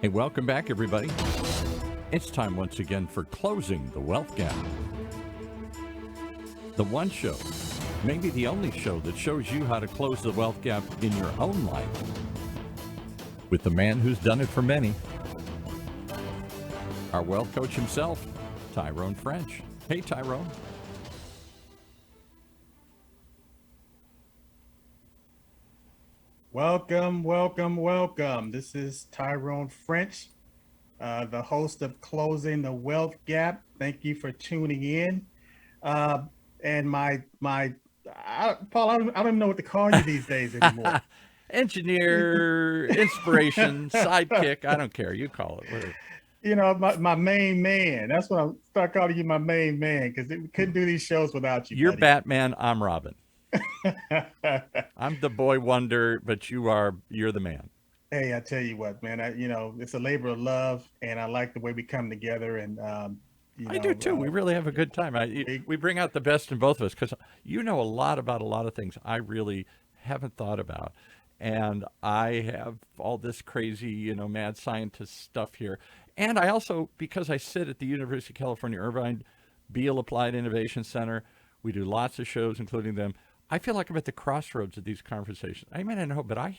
Hey, welcome back, everybody. It's time once again for Closing the Wealth Gap. The one show, maybe the only show that shows you how to close the wealth gap in your own life with the man who's done it for many, our wealth coach himself, Tyrone French. Hey, Tyrone. Welcome, welcome, welcome. This is Tyrone French, the host of Closing the Wealth Gap. Thank you for tuning in. And Paul, I don't even know what to call you these days anymore. Engineer, inspiration, sidekick. I don't care. You call it. Whatever. You know, my main man. That's what I'm start calling you, my main man, because we couldn't do these shows without you. You're buddy. Batman. I'm Robin. I'm the boy wonder, but you're the man. Hey, I tell you what, man. It's a labor of love, and I like the way we come together. And I do too. We really have a good time. We bring out the best in both of us because you know a lot about a lot of things I really haven't thought about. And I have all this crazy, mad scientist stuff here. And I also, because I sit at the University of California, Irvine Beale Applied Innovation Center, we do lots of shows, including them. I feel like I'm at the crossroads of these conversations. I mean, I know, but I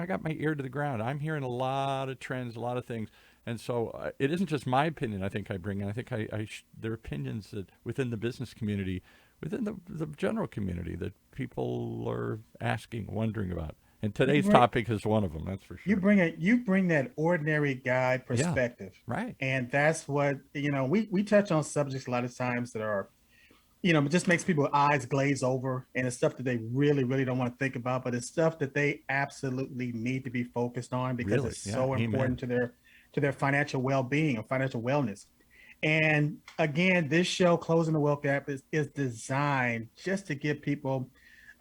got my ear to the ground. I'm hearing a lot of trends, a lot of things. And so it isn't just my opinion I think I bring in. I think there are opinions that within the business community, within the general community that people are asking, wondering about. And today's topic is one of them, that's for sure. You bring that ordinary guy perspective. Yeah, right. And that's what, we touch on subjects a lot of times that are, it just makes people's eyes glaze over, and it's stuff that they really, really don't want to think about, but it's stuff that they absolutely need to be focused on because it's so important to their financial well-being or financial wellness. And again, this show, Closing the Wealth Gap, is designed just to give people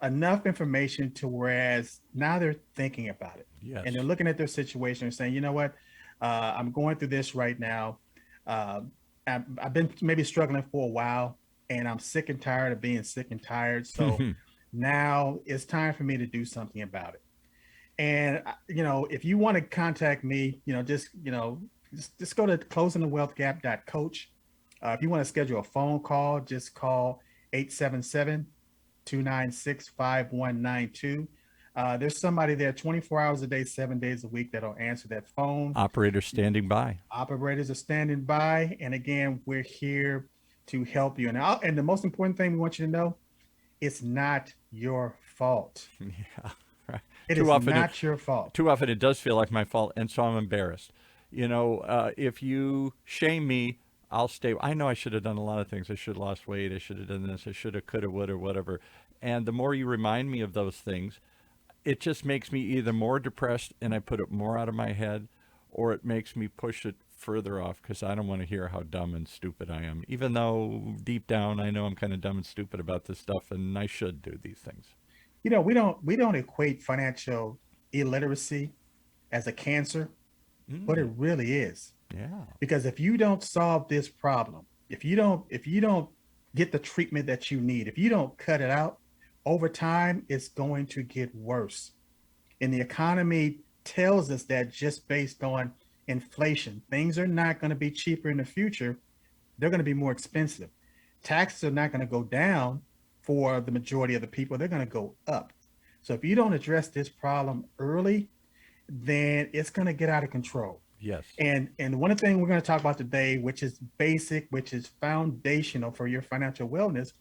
enough information to whereas now they're thinking about it. Yes. And they're looking at their situation and saying, you know what, I'm going through this right now. I've been maybe struggling for a while, and I'm sick and tired of being sick and tired. So now it's time for me to do something about it. And, if you want to contact me, just go to closingthewealthgap.coach. If you want to schedule a phone call, just call 877-296-5192. There's somebody there 24 hours a day, 7 days a week that'll answer that phone. Operators standing by. Operators are standing by. And again, we're here to help you. And the most important thing we want you to know, it's not your fault. Yeah. Right. It is not your fault. Too often it does feel like my fault, and so I'm embarrassed. If you shame me, I'll stay. I know I should have done a lot of things. I should have lost weight. I should have done this. I should have, could have, would have, whatever. And the more you remind me of those things, it just makes me either more depressed and I put it more out of my head, or it makes me push it further off because I don't want to hear how dumb and stupid I am, even though deep down I know I'm kind of dumb and stupid about this stuff and I should do these things. We don't equate financial illiteracy as a cancer, but it really is. Yeah. Because if you don't solve this problem, if you don't get the treatment that you need, if you don't cut it out, over time it's going to get worse. And the economy tells us that just based on inflation, things are not going to be cheaper in the future. They're going to be more expensive. Taxes are not going to go down for the majority of the people. They're going to go up. So if you don't address this problem early, then it's going to get out of control. Yes. And one thing we're going to talk about today, which is basic, which is foundational for your financial wellness,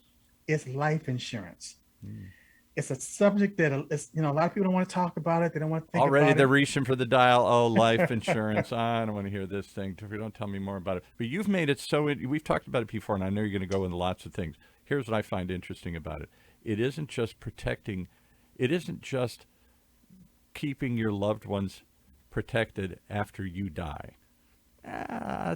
is life insurance. It's a subject that a lot of people don't want to talk about it. They don't want to think already about it. They're reaching for the dial. Oh, life insurance. I don't want to hear this thing. Don't tell me more about it. But you've made it so. We've talked about it before, and I know you're going to go into lots of things. Here's what I find interesting about it. It isn't just protecting. It isn't just keeping your loved ones protected after you die. I'd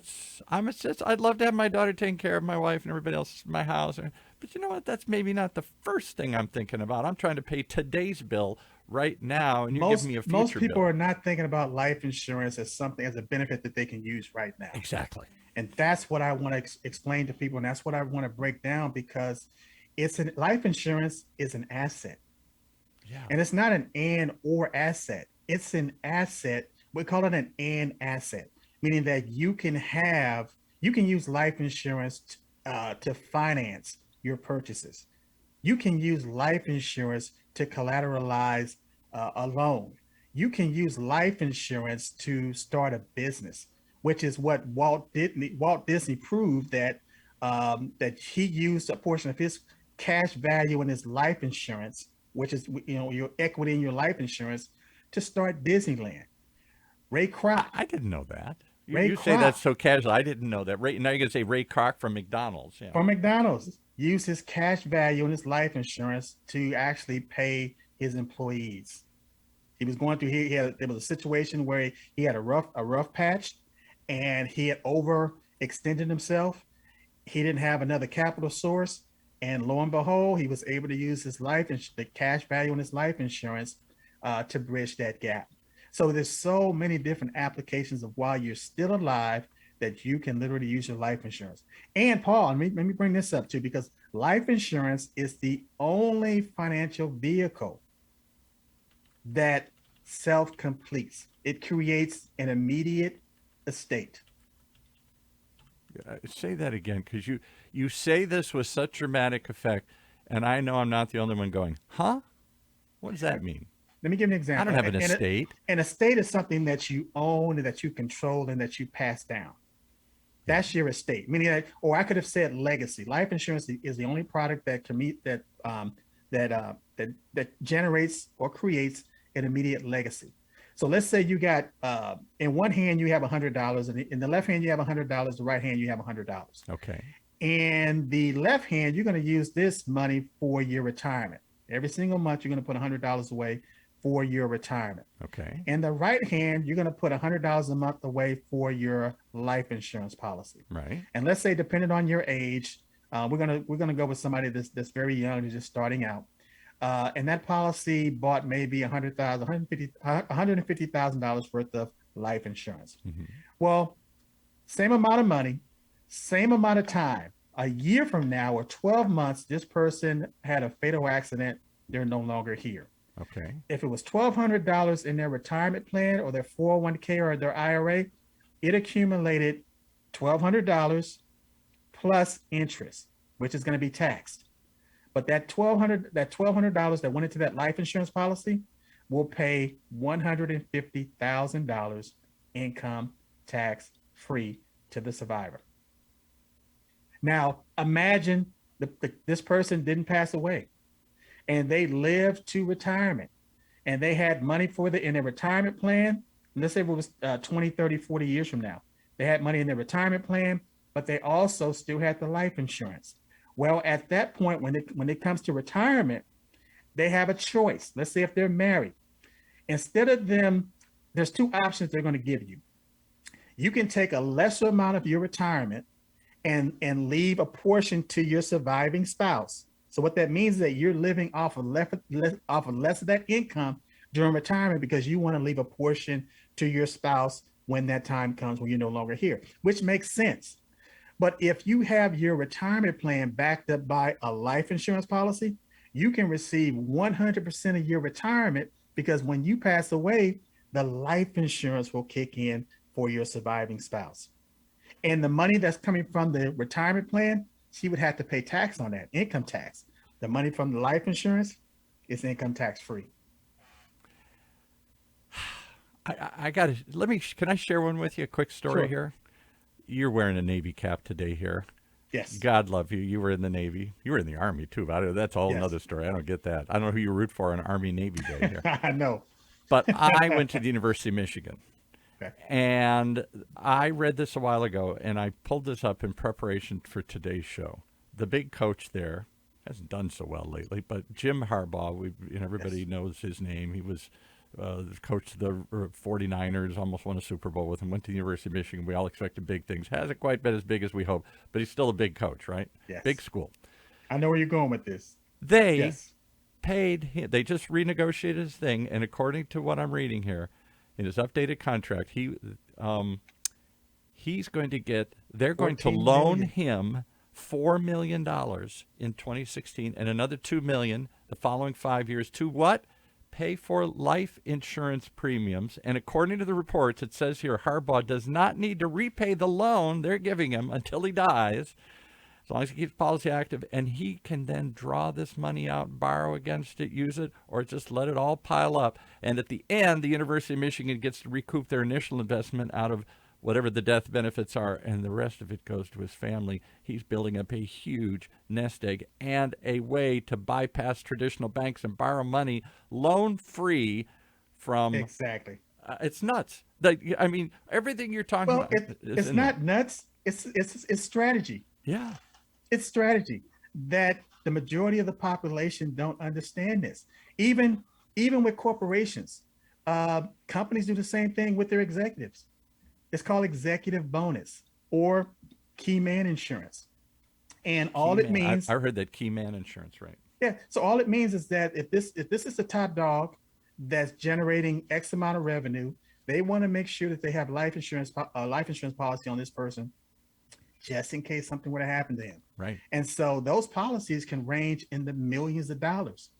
love to have my daughter taking care of my wife and everybody else in my house. But you know what? That's maybe not the first thing I'm thinking about. I'm trying to pay today's bill right now, and you're giving me a future bill. Most people are not thinking about life insurance as a benefit that they can use right now. Exactly. And that's what I want to explain to people, and that's what I want to break down, because life insurance is an asset. Yeah. And it's not an and or asset. It's an asset we call it an and asset, meaning that you can use life insurance to finance your purchases. You can use life insurance to collateralize a loan. You can use life insurance to start a business, which is what Walt Disney proved that he used a portion of his cash value in his life insurance, which is your equity in your life insurance, to start Disneyland. Ray Kroc, I didn't know that. Ray You say that Kroc so casual. I didn't know that. Now you're going to say Ray Kroc from McDonald's. Yeah. from McDonald's used his cash value in his life insurance to actually pay his employees. He was going through. There was a situation where he had a rough patch, and he had overextended himself. He didn't have another capital source, and lo and behold, he was able to use the cash value in his life insurance to bridge that gap. So there's so many different applications of while you're still alive that you can literally use your life insurance. And Paul, let me bring this up too, because life insurance is the only financial vehicle that self-completes. It creates an immediate estate. Say that again, because you say this with such dramatic effect, and I know I'm not the only one going, huh? What does that mean? Let me give you an example. I don't have an estate. An estate is something that you own and that you control and that you pass down. That's your estate. Meaning that, or I could have said legacy. Life insurance is the only product that can meet that generates or creates an immediate legacy. So let's say you got in one hand you have $100, and in the left hand you have $100. The right hand you have $100. Okay. And the left hand, you're going to use this money for your retirement. Every single month you're going to put $100 away for your retirement. Okay. And the right hand, you're going to put $100 a month away for your life insurance policy. Right. And let's say, depending on your age, we're gonna go with somebody that's very young, who's just starting out. And that policy bought maybe $150,000 worth of life insurance. Mm-hmm. Well, same amount of money, same amount of time. A year from now or 12 months, this person had a fatal accident. They're no longer here. Okay. If it was $1,200 in their retirement plan or their 401k or their IRA, it accumulated $1,200 plus interest, which is going to be taxed. But that $1,200 that went into that life insurance policy will pay $150,000 income tax free to the survivor. Now, imagine this person didn't pass away and they lived to retirement and they had money in their retirement plan. Let's say it was 20, 30, 40 years from now. They had money in their retirement plan, but they also still had the life insurance. Well, at that point, when it comes to retirement, they have a choice. Let's say if they're married. Instead of them, there's two options they're going to give you. You can take a lesser amount of your retirement and leave a portion to your surviving spouse. So what that means is that you're living off of less of that income during retirement because you want to leave a portion to your spouse when that time comes when you're no longer here, which makes sense. But if you have your retirement plan backed up by a life insurance policy, you can receive 100% of your retirement because when you pass away, the life insurance will kick in for your surviving spouse. And the money that's coming from the retirement plan, she would have to pay tax on that, income tax. The money from the life insurance is income tax free. Can I share one with you? A quick story Sure. here. You're wearing a Navy cap today here. Yes. God love you. You were in the Navy. You were in the Army too. But that's all Yes. another story. I don't get that. I don't know who you root for on Army-Navy Day here. I know. But I went to the University of Michigan. Okay. And I read this a while ago, and I pulled this up in preparation for today's show. The big coach there hasn't done so well lately, but Jim Harbaugh, everybody Yes. knows his name. He was the coach of the 49ers, almost won a Super Bowl with him, went to the University of Michigan. We all expected big things. Hasn't quite been as big as we hoped, but he's still a big coach, right? Yes. Big school. I know where you're going with this. They Yes. paid him. They just renegotiated his thing, and according to what I'm reading here, in his updated contract, he's going to get. They're going to loan him $4 million in 2016, and another $2 million the following 5 years to what? pay for life insurance premiums. And according to the reports, it says here Harbaugh does not need to repay the loan they're giving him until he dies, as long as he keeps policy active, and he can then draw this money out, borrow against it, use it, or just let it all pile up. And at the end, the University of Michigan gets to recoup their initial investment out of whatever the death benefits are, and the rest of it goes to his family. He's building up a huge nest egg and a way to bypass traditional banks and borrow money loan-free from... Exactly. It's nuts. I mean, everything you're talking about... It's not nuts. It's strategy. Yeah. It's strategy that the majority of the population don't understand this. Even with corporations, companies do the same thing with their executives. It's called executive bonus or key man insurance. And all it means... I heard that key man insurance, right? Yeah. So all it means is that if this is the top dog that's generating X amount of revenue, they want to make sure that they have life insurance policy on this person, just in case something were to happen to him. Right. And so those policies can range in the millions of dollars.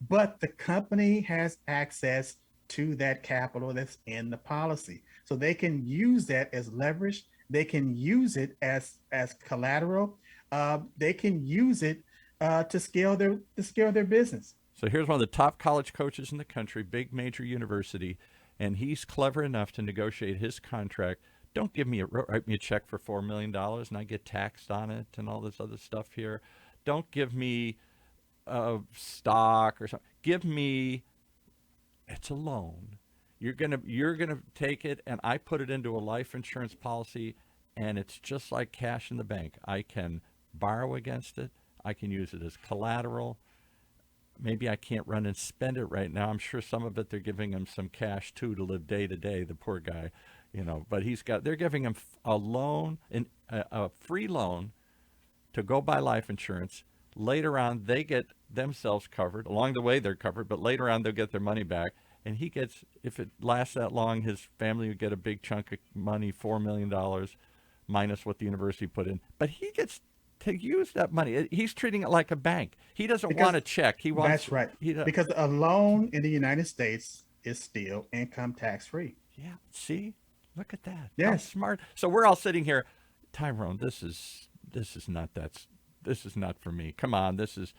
But the company has access to that capital that's in the policy. So they can use that as leverage. They can use it as collateral. They can use it to scale their business. So here's one of the top college coaches in the country, big major university, and he's clever enough to negotiate his contract. Don't write me a check for $4 million and I get taxed on it and all this other stuff here. Don't give me a stock or something. Give me, it's a loan. You're gonna take it, and I put it into a life insurance policy, and it's just like cash in the bank. I can borrow against it. I can use it as collateral. Maybe I can't run and spend it right now. I'm sure some of it they're giving him some cash too to live day to day. The poor guy, But they're giving him a loan, a free loan, to go buy life insurance. Later on, they get themselves covered. Along the way, they're covered, but later on, they'll get their money back. And he gets, if it lasts that long, his family would get a big chunk of money, $4 million, minus what the university put in. But he gets to use that money. He's treating it like a bank. He doesn't want a check. He wants. That's right. Because a loan in the United States is still income tax free. Yeah. See, look at that. Yeah. How smart. So we're all sitting here, Tyrone. This is not for me. Come on, this is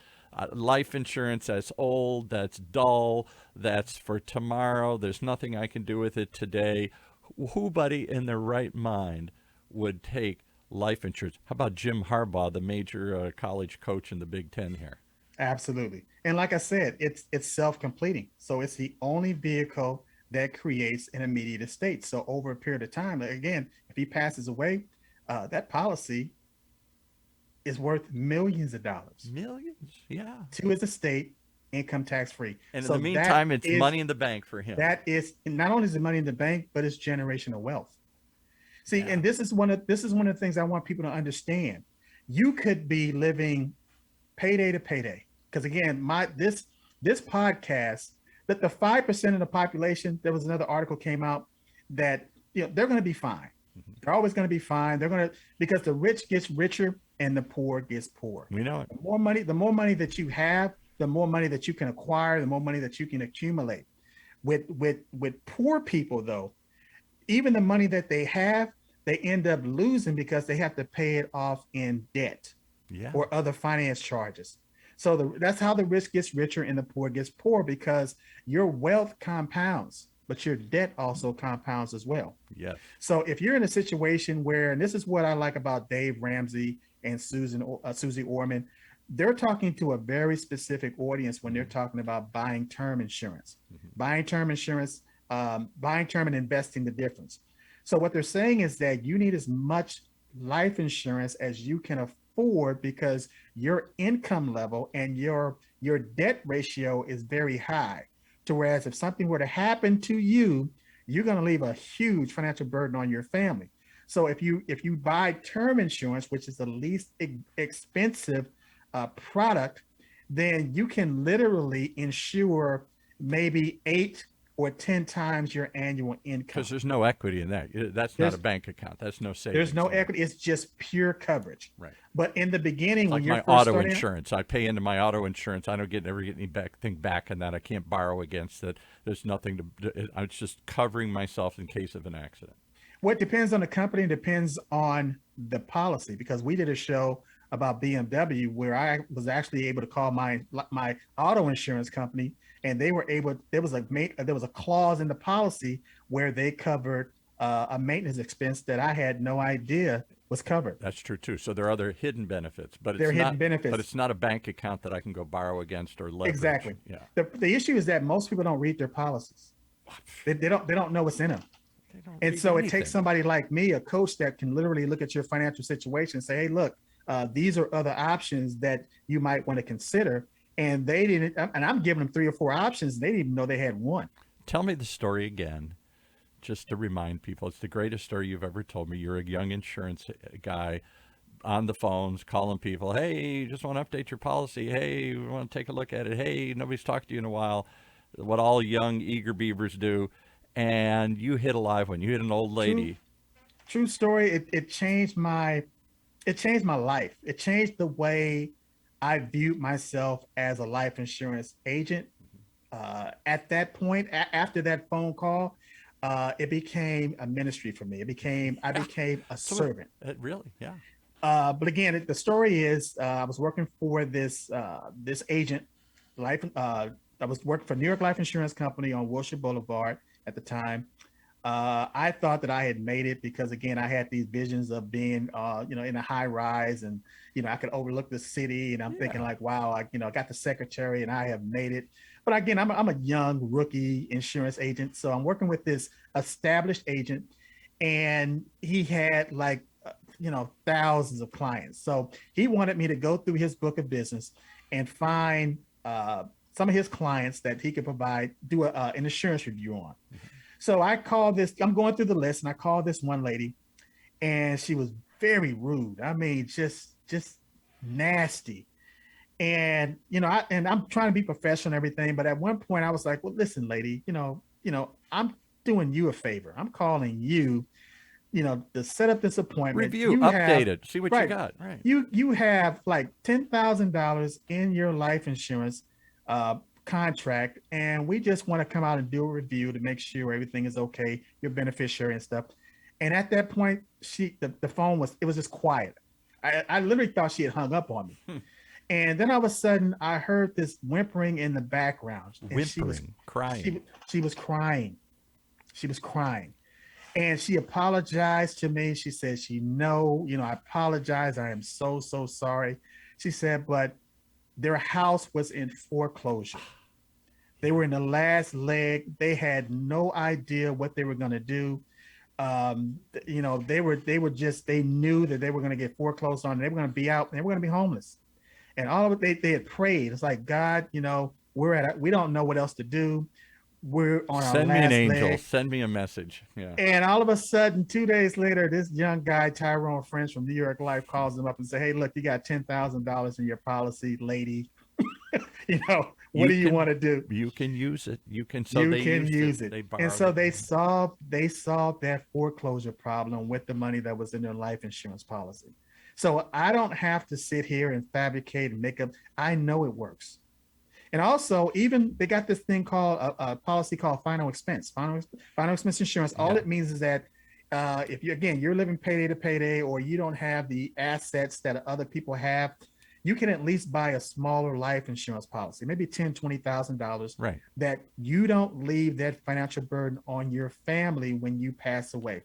life insurance. That's old. That's dull. That's for tomorrow. There's nothing I can do with it today. Who, buddy, in their right mind would take life insurance? How about Jim Harbaugh, the major college coach in the Big Ten here? Absolutely. And like I said, it's self-completing. So it's the only vehicle that creates an immediate estate. So over a period of time, again, if he passes away, that policy is worth millions of dollars. Millions, yeah. To his estate, income tax free. And in the meantime, it's money in the bank for him. That is, not only is it money in the bank, but it's generational wealth. See, and this is one of the things I want people to understand. You could be living payday to payday. Because again, this podcast, that the 5% of the population, there was another article came out that they're going to be fine. Mm-hmm. They're always going to be fine. Because the rich gets richer and the poor gets poor. We know it. The more money that you have, the more money that you can acquire, the more money that you can accumulate. With poor people, though, even the money that they have, they end up losing because they have to pay it off in debt or other finance charges. So that's how the rich gets richer and the poor gets poor, because your wealth compounds, but your debt also compounds as well. Yes. So if you're in a situation where, and this is what I like about Dave Ramsey and Susie Orman, they're talking to a very specific audience when they're talking about buying term insurance, buying term and investing the difference. So what they're saying is that you need as much life insurance as you can afford, because your income level and your debt ratio is very high. To whereas if something were to happen to you, you're going to leave a huge financial burden on your family. So if you buy term insurance, which is the least expensive product, then you can literally insure maybe 8 or 10 times your annual income. Because there's no equity in that. That's not a bank account. That's no savings. There's no equity. It's just pure coverage. Right. But in the beginning, It's when like you're my first auto starting, insurance. I pay into my auto insurance. I don't never get anything back in that. I can't borrow against it. There's nothing to. It's just covering myself in case of an accident. well, it depends on the company, depends on the policy. Because we did a show about BMW where I was actually able to call my auto insurance company, and they were able. There was a clause in the policy where they covered a maintenance expense that I had no idea was covered. That's true too. So there are other hidden benefits, but They're it's hidden not. benefits. But it's not a bank account that I can go borrow against or leverage. Exactly. Yeah. The issue is that most people don't read their policies. They don't know what's in them. And so it takes somebody like me, a coach that can literally look at your financial situation and say, hey, look, these are other options that you might want to consider. And they didn't, and I'm giving them 3 or 4 options. They didn't even know they had one. Tell me the story again, just to remind people. It's the greatest story you've ever told me. You're a young insurance guy on the phones calling people. Hey, just want to update your policy. Hey, we want to take a look at it. Hey, nobody's talked to you in a while. What all young eager beavers do. And you hit a live one. You hit an old lady. True story. It changed my life. It changed the way I viewed myself as a life insurance agent. At that point, after that phone call, it became a ministry for me. I became a servant. Really? Yeah. But again, the story is I was working for this agent, I was working for New York Life Insurance Company on Wilshire Boulevard at the time. I thought that I had made it because, again, I had these visions of being, in a high rise, and I could overlook the city, and I'm thinking like, wow, I got the secretary, and I have made it. But again, I'm a young rookie insurance agent, so I'm working with this established agent, and he had like, thousands of clients. So he wanted me to go through his book of business and find some of his clients that he could do an insurance review on. So I'm going through the list, and I called this one lady, and she was very rude. I mean, just nasty. And, I'm trying to be professional and everything. But at one point I was like, well, listen, lady, I'm doing you a favor. I'm calling you, to set up this appointment. Review, update it, see what you got. Right. You have like $10,000 in your life insurance contract, and we just want to come out and do a review to make sure everything is okay, your beneficiary and stuff. And at that point, the phone was just quiet. I literally thought she had hung up on me. And then all of a sudden I heard this whimpering in the background. Crying. She was crying. She was crying. And she apologized to me. She said, I apologize. I am so, so sorry. She said, but their house was in foreclosure. They were in the last leg. They had no idea what they were going to do. They knew that they were going to get foreclosed on. And they were going to be out, and they were going to be homeless. And all of it, they had prayed. It's like, God, we don't know what else to do. We're on our last leg. Send me an angel. Send me a message. Yeah. And all of a sudden, 2 days later, this young guy, Tyrone French from New York Life, calls them up and say, hey, look, you got $10,000 in your policy, lady. What do you want to do? You can use it. You can use it. And so they solved that foreclosure problem with the money that was in their life insurance policy. So I don't have to sit here and fabricate and make up. I know it works. And also, even they got this thing called a policy called final expense insurance. All it means is that if you're living payday to payday, or you don't have the assets that other people have, you can at least buy a smaller life insurance policy, maybe $10,000, $20,000, right? That you don't leave that financial burden on your family when you pass away.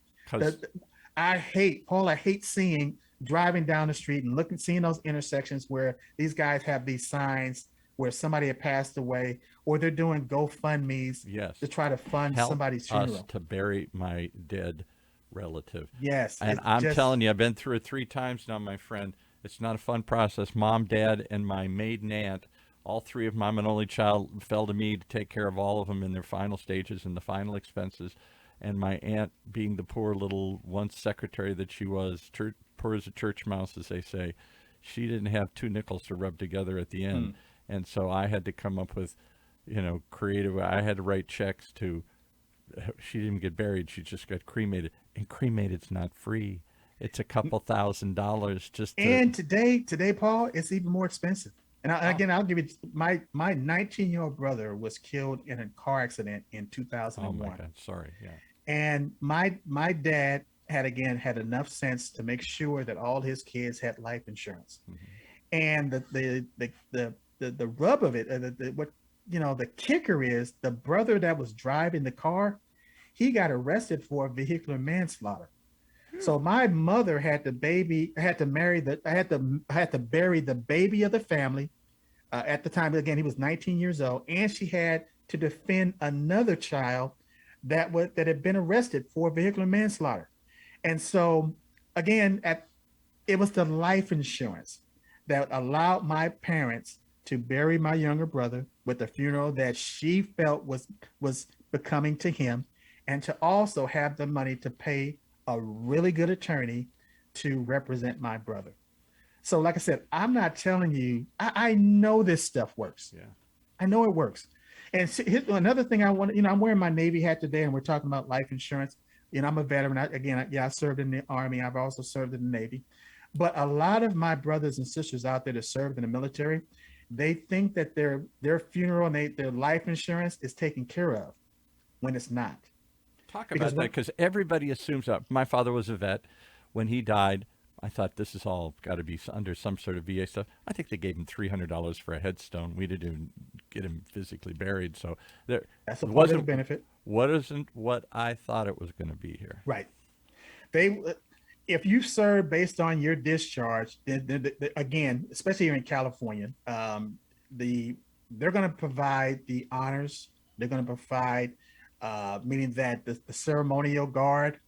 I hate seeing driving down the street and seeing those intersections where these guys have these signs where somebody had passed away, or they're doing GoFundMe's to try to fund somebody's funeral. Us to bury my dead relative. Yes. And I'm telling you, I've been through it 3 times now, my friend. It's not a fun process. Mom, Dad, and my maiden aunt, all 3 of them, I'm an only child, fell to me to take care of all of them in their final stages and the final expenses. And my aunt, being the poor little once secretary that she was, poor as a church mouse, as they say, she didn't have 2 nickels to rub together at the end. And so I had to come up with, creative. I had to write checks to she didn't get buried. She just got cremated. And cremated's not free. It's a couple $1,000s just to. And today, Paul, it's even more expensive. And Oh, again, I'll give you my 19-year-old brother was killed in a car accident in oh my 2001. God. Sorry. Yeah. And my dad had enough sense to make sure that all his kids had life insurance. Hmm. And the rub of it, what the kicker is the brother that was driving the car, he got arrested for vehicular manslaughter. So my mother had to bury the baby of the family. At the time, again, he was 19 years old, and she had to defend another child that had been arrested for vehicular manslaughter. And so, again, it was the life insurance that allowed my parents to bury my younger brother with the funeral that she felt was becoming to him, and to also have the money to pay a really good attorney to represent my brother. So, like I said, I'm not telling you, I know this stuff works. Yeah. I know it works. And another thing I want, I'm wearing my Navy hat today, and we're talking about life insurance. I'm a veteran. I served in the Army. I've also served in the Navy. But a lot of my brothers and sisters out there that served in the military, they think that their funeral and their life insurance is taken care of when it's not. Talk Because about that because everybody assumes that. My father was a vet. When he died, I thought this is all got to be under some sort of VA stuff. I think they gave him $300 for a headstone. We didn't even get him physically buried, so there that's a part of the wasn't benefit. what isn't what I thought it was going to be here. Right. They, if you serve based on your discharge, again, especially here in California, they're going to provide the honors. They're going to provide, meaning that the ceremonial guard,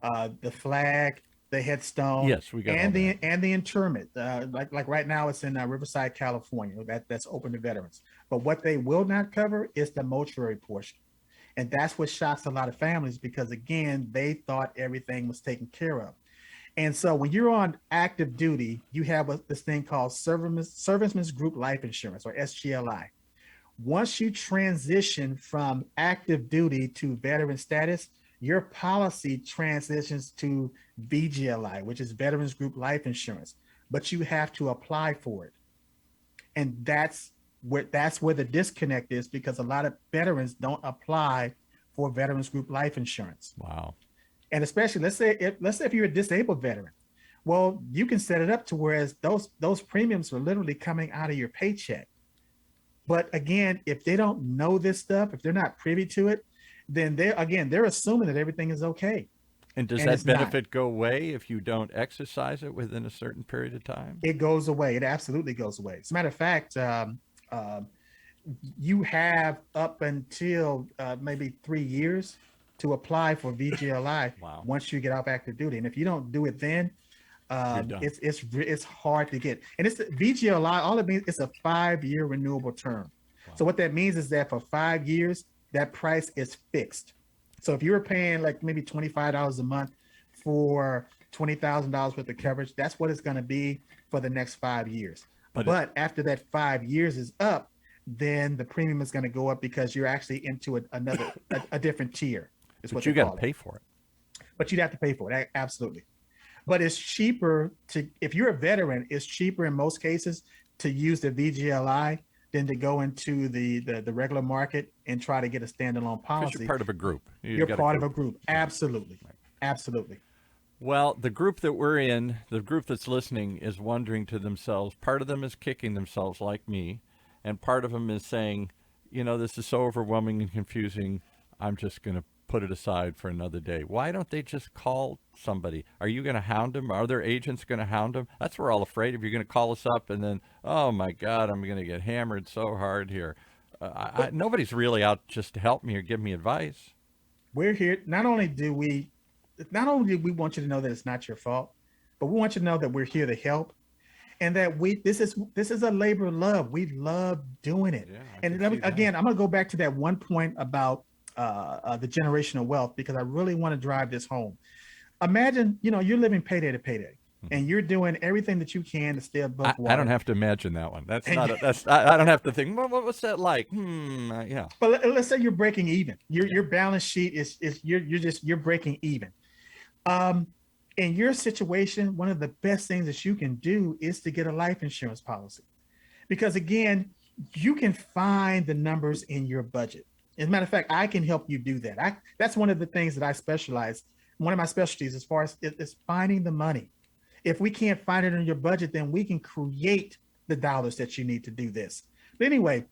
the flag, the headstone, Yes, we got all that. and the interment. Like right now, it's in Riverside, California. That's open to veterans. But what they will not cover is the mortuary portion. And that's what shocks a lot of families because, again, they thought everything was taken care of. And so when you're on active duty, you have this thing called Servicemen's Group Life Insurance, or SGLI. Once you transition from active duty to veteran status, your policy transitions to VGLI, which is Veterans Group Life Insurance, but you have to apply for it. And that's where the disconnect is because a lot of veterans don't apply for Veterans Group Life Insurance. Wow. And especially let's say if you're a disabled veteran, well, you can set it up to whereas those premiums are literally coming out of your paycheck. But again, if they don't know this stuff, if they're not privy to it, then they're assuming that everything is okay. And does And that it's not. benefit go away if you don't exercise it within a certain period of time? It goes away. It absolutely goes away. As a matter of fact, um, you have up until maybe 3 years to apply for VGLI Wow. once you get off active duty. And if you don't do it then, You're done. it's hard to get. And it's VGLI. All it means it's a 5-year renewable term. Wow. So what that means is that for 5 years, that price is fixed. So if you were paying like maybe $25 a month for $20,000 worth of coverage, that's what it's going to be for the next 5 years. But after that 5 years is up, then the premium is going to go up because you're actually into a different tier. Is what But you they got call to it. pay for it. But you'd have to pay for it. Absolutely. But it's cheaper if you're a veteran, it's cheaper in most cases to use the VGLI than to go into the regular market and try to get a standalone policy. Because you're part of a group. You're part of a group. Absolutely. Right. Absolutely. Well, the group that we're in, the group that's listening, is wondering to themselves, part of them is kicking themselves like me, and part of them is saying, this is so overwhelming and confusing, I'm just going to put it aside for another day. Why don't they just call somebody? Are you going to hound them? Are their agents going to hound them? That's what we're all afraid of. You're going to call us up and then, oh my God, I'm going to get hammered so hard here. Nobody's really out just to help me or give me advice. We're here. Not only do we want you to know that it's not your fault, but we want you to know that we're here to help. And that this is a labor of love. We love doing it. Yeah, and again, I'm going to go back to that one point about the generational wealth because I really want to drive this home. Imagine, you're living payday to payday. and you're doing everything that you can to stay above I water. don't have to imagine that one. That's And not. I don't have to think. What's that like? Yeah. but let's say you're breaking even. Your balance sheet is you're breaking even. Um, in your situation, one of the best things that you can do is to get a life insurance policy, because again, you can find the numbers in your budget. As a matter of fact, I can help you do that. That's one of the things that I specialize. One of my specialties, as far as is finding the money. If we can't find it in your budget, then we can create the dollars that you need to do this. But anyway,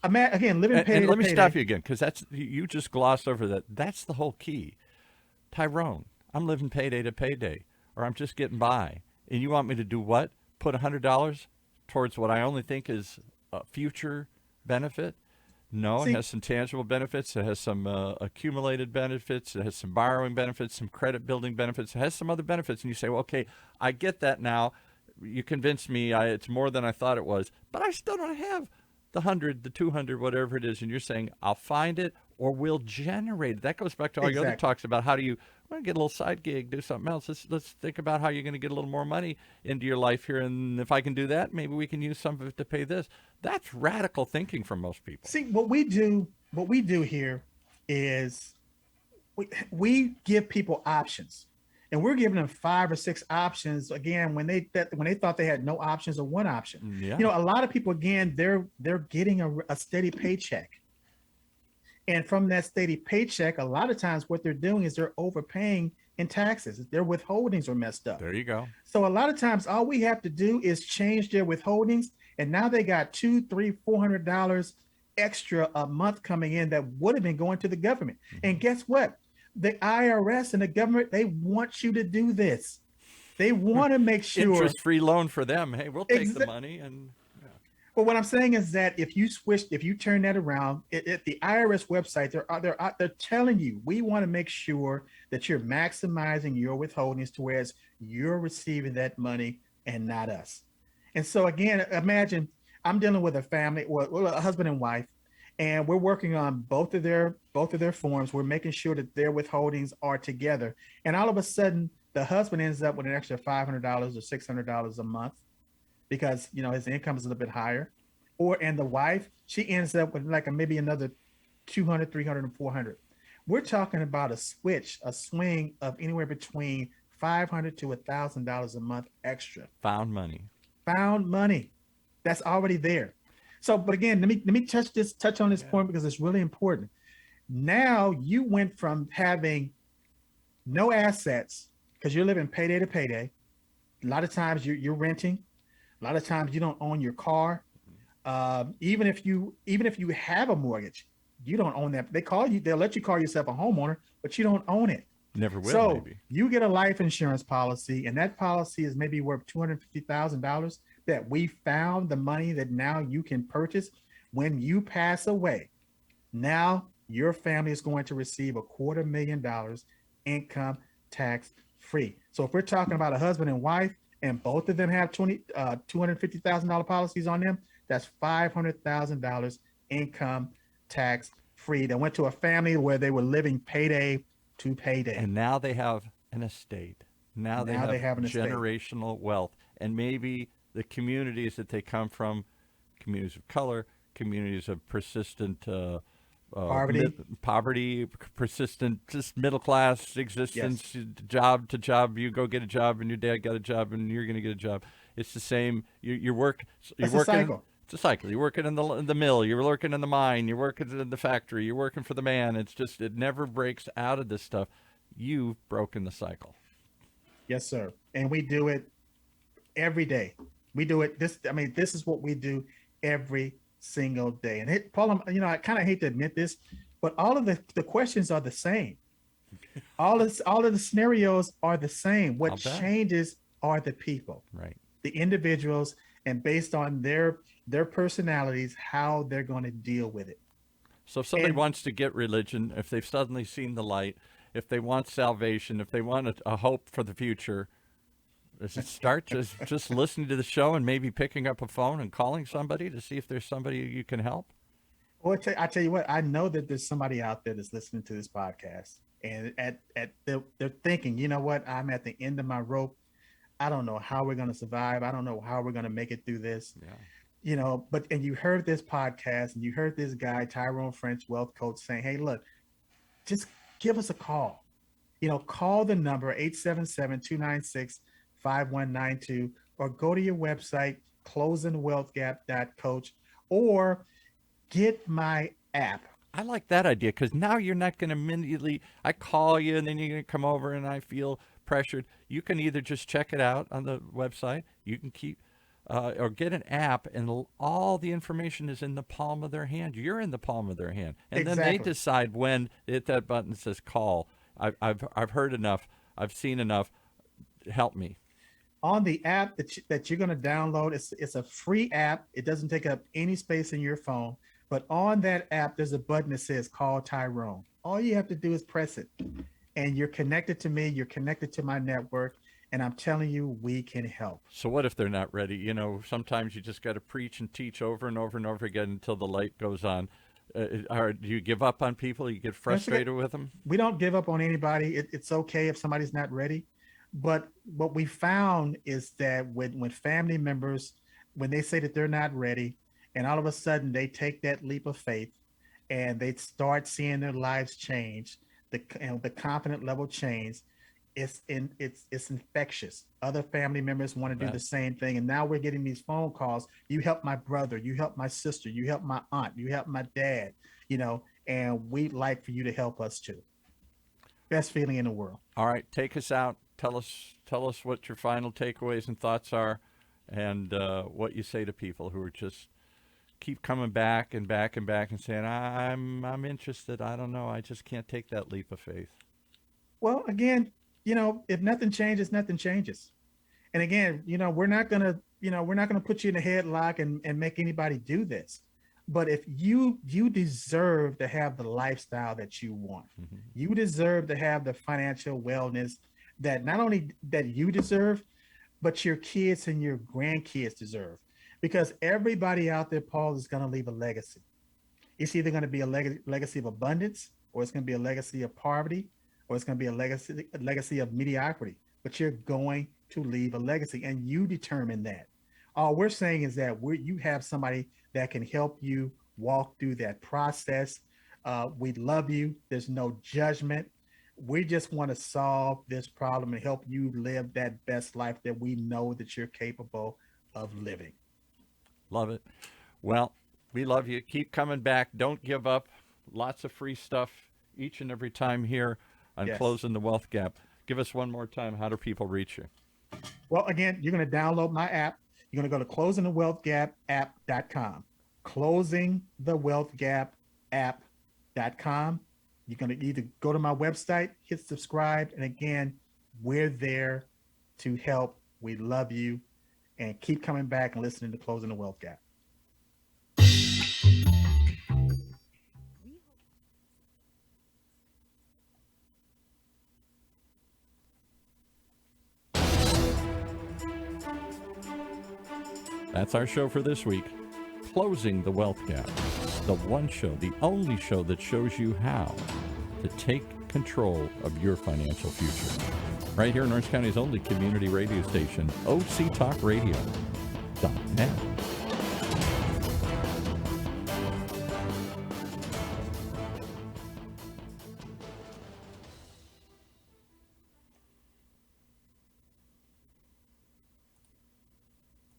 again, living And, payday and to let me stop payday. you again, because that's you just glossed over that. That's the whole key. Tyrone, I'm living payday to payday, or I'm just getting by. And you want me to do what? Put $100 towards what I only think is a future benefit? No, it See, has some tangible benefits. It has some accumulated benefits. It has some borrowing benefits, some credit building benefits. It has some other benefits. And you say, well, okay, I get that now. You convinced me it's more than I thought it was, but I still don't have the 100, the 200, whatever it is. And you're saying, I'll find it or we'll generate it. That goes back to all your other exactly. talks about how do you get a little side gig, do something else. Let's think about how you're going to get a little more money into your life here. And if I can do that, maybe we can use some of it to pay this. That's radical thinking from most people. See, what we do here is we give people options, and we're giving them 5 or 6 options. Again, when they thought they had no options or one option. Yeah. A lot of people, again, they're getting a steady paycheck, and from that steady paycheck, a lot of times what they're doing is they're overpaying in taxes. Their withholdings are messed up. There you go. So a lot of times, all we have to do is change their withholdings, and now they got two, three, $400 extra a month coming in that would have been going to the government. And guess what? The IRS and the government, they want you to do this. They want to make sure. Interest-free loan for them. Hey, we'll take the Exa- money and But what I'm saying is that if you turn that around, at the IRS website, they're telling you, we want to make sure that you're maximizing your withholdings to whereas you're receiving that money and not us. And so again, imagine I'm dealing with a family, well, a husband and wife, and we're working on both of their forms. We're making sure that their withholdings are together, and all of a sudden, the husband ends up with an extra $500 or $600 a month because his income is a little bit higher, and the wife, she ends up with like maybe another 200, 300, and 400. We're talking about a swing of anywhere between $500 to $1,000 a month extra found money. found money that's already there. So, but again, let me touch on this point because it's really important. Now you went from having no assets because you're living payday to payday. A lot of times you're renting. A lot of times you don't own your car. Even if you have a mortgage, you don't own that. They'll let you call yourself a homeowner, but you don't own it. Never will, So maybe. you get a life insurance policy, and that policy is maybe worth $250,000 that we found the money that now you can purchase when you pass away. Now your family is going to receive $250,000 income tax free. So if we're talking about a husband and wife, and both of them have $250,000 policies on them, that's $500,000 income tax free. That went to a family where they were living payday to payday. And now they have an estate. Now they have an estate. generational wealth. And maybe the communities that they come from, communities of color, communities of persistent poverty, persistent just middle class existence, Yes. job to job. You go get a job, and your dad got a job, and you're going to get a job. It's the same. You're working. That's a cycle. It's a cycle. You're working in the mill. You're working in the mine. You're working in the factory. You're working for the man. It's just it never breaks out of this stuff. You've broken the cycle. Yes, sir. And we do it every day. We do it. This is what we do every single day. And Paul, I kind of hate to admit this, but all of the questions are the same. All of the scenarios are the same. What changes are the people, right? The individuals, and based on their personalities, how they're going to deal with it. So if somebody wants to get religion, if they've suddenly seen the light, if they want salvation, if they want a hope for the future, does it start just listening to the show and maybe picking up a phone and calling somebody to see if there's somebody you can help? Well, I tell you what, I know that there's somebody out there that's listening to this podcast, and they're thinking, you know what, I'm at the end of my rope. I don't know how we're going to survive. I don't know how we're going to make it through this. Yeah. But and you heard this podcast and you heard this guy, Tyrone French, wealth coach, saying, hey, look, just give us a call. Call the number 877-296-5192 or go to your website, closingwealthgap.coach, or get my app. I like that idea because now you're not going to immediately, I call you and then you're going to come over and I feel pressured. You can either just check it out on the website, you can or get an app, and all the information is in the palm of their hand. You're in the palm of their hand. And then they Exactly. decide when they hit that button that says call. I've heard enough. I've seen enough. Help me. On the app that you're going to download, it's a free app. It doesn't take up any space in your phone. But on that app, there's a button that says call Tyrone. All you have to do is press it. And you're connected to me. You're connected to my network. And I'm telling you, we can help. So what if they're not ready? Sometimes you just got to preach and teach over and over and over again until the light goes on. Or do you give up on people? You get frustrated with them? We don't give up on anybody. It's okay if somebody's not ready. But what we found is that when family members, when they say that they're not ready, and all of a sudden they take that leap of faith and they start seeing their lives change, the confidence level change, it's infectious. Other family members want to do the same thing, and now we're getting these phone calls. You help my brother, you help my sister, you help my aunt, you help my dad. And we'd like for you to help us too. Best feeling in the world. All right, take us out. Tell us what your final takeaways and thoughts are, and what you say to people who are just keep coming back and back and back and saying, I'm interested. I don't know. I just can't take that leap of faith. Well, again, if nothing changes, nothing changes. And again, we're not gonna put you in a headlock and make anybody do this. But if you deserve to have the lifestyle that you want, you deserve to have the financial wellness that not only that you deserve, but your kids and your grandkids deserve. Because everybody out there, Paul, is going to leave a legacy. It's either going to be a legacy of abundance, or it's going to be a legacy of poverty, or it's going to be a legacy of mediocrity. But you're going to leave a legacy, and you determine that. All we're saying is that you have somebody that can help you walk through that process. We love you. There's no judgment. We just want to solve this problem and help you live that best life that we know that you're capable of living. Love it. Well, we love you. Keep coming back. Don't give up. Lots of free stuff each and every time here on Closing the Wealth Gap. Give us one more time. How do people reach you? Well, again, you're going to download my app. You're going to go to closingthewealthgapapp.com. Closingthewealthgapapp.com. You're going to either go to my website, hit subscribe, and again, we're there to help. We love you, and keep coming back and listening to Closing the Wealth Gap. That's our show for this week. Closing the Wealth Gap. The one show, the only show that shows you how to take control of your financial future. Right here in Orange County's only community radio station, OCTalkRadio.net.